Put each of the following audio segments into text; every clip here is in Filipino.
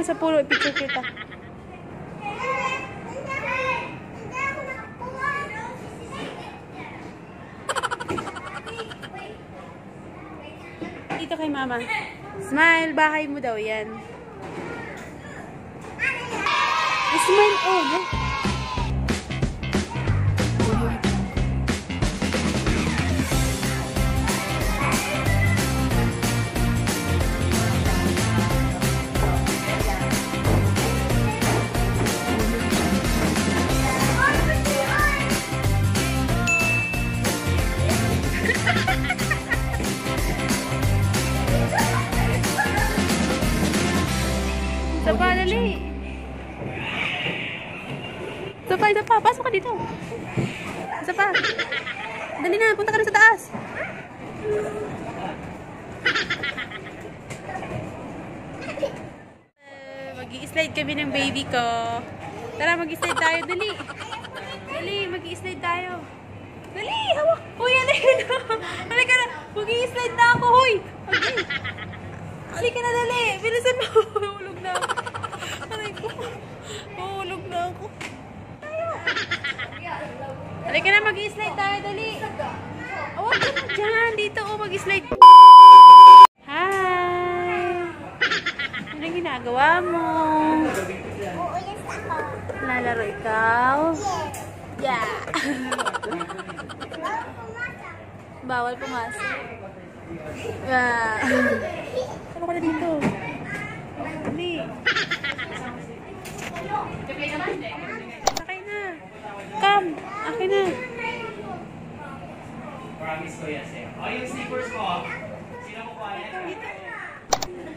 dyan sa puno, i-picture kita. Dito kay mama. Smile, bahay mo daw yan. Smile, oh, no? Sapa, dali. Sapa. Pasok ka dito. Sapa. Dali na, punta ka rin sa taas. Mag-i-slide kami ng baby ko. Tara, mag-i-slide tayo. Dali. Dali, mag-i-slide tayo. Dali, hawak. Uy, halika na. Mag-i-slide na ako, huy. Halika na, dali. Bilisan mo. Hulog na ako. Aray ko. Hulog na ako. Halika na, mag-i-slide tayo, dali. Awag ka na dyan. Dito, oh, mag-i-slide. Hi. Ano ang ginagawa mo? Lalaro ikaw? Yeah. Bawal pumasok. Yeah. Ano ka na dito? Dali. Sakay na. Come. Akin na. Promise ko yan sa'yo. O, yung sneakers ko. Sino mo kuha yan? Dito.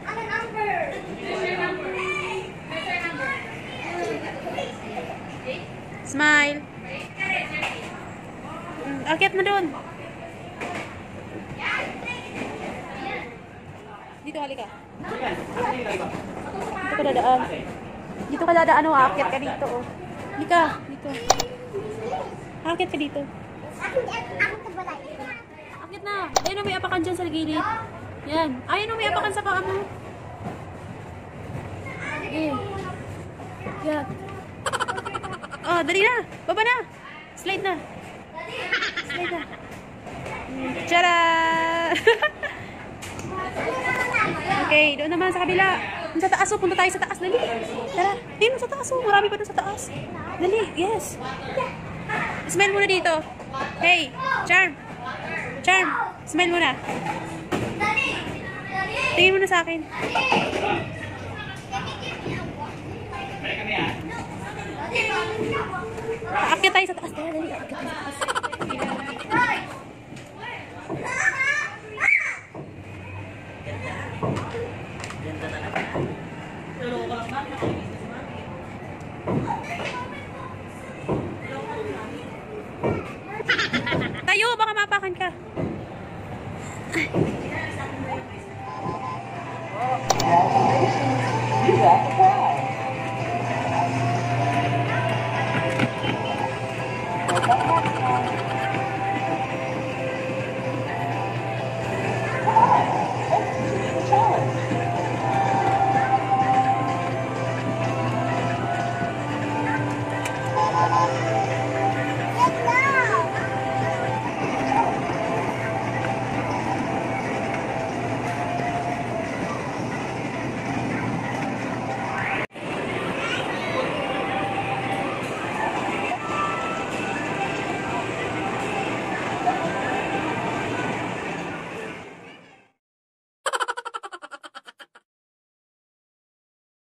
Ano number? Smile. Akit mo doon. Dito, halika. Dito ka dadaan. Dito ka dadaan, oh. Akit ka dito, oh. Halika. Dito. Akit ka dito. Akit na. Ayun, may apakan dyan sa gilid. Yan. Ayun, may apakan sa paa mo. Okay. Yan. Oh, dali na. Baba na. Slide na. Slide na. Tara! Okay, doon naman sa kabila. Sa taas, oh. Punta tayo sa taas. Dali. Tara. Dito sa taas, oh. Marami pa doon sa taas. Dali. Yes. Smile muna dito. Hey, Charm. Charm. Smile muna. Tingin muna sa akin. Aakyat tayo sa taas. Dali. Aakyat tayo sa taas. Tayo, baka mapakan ka. Ay.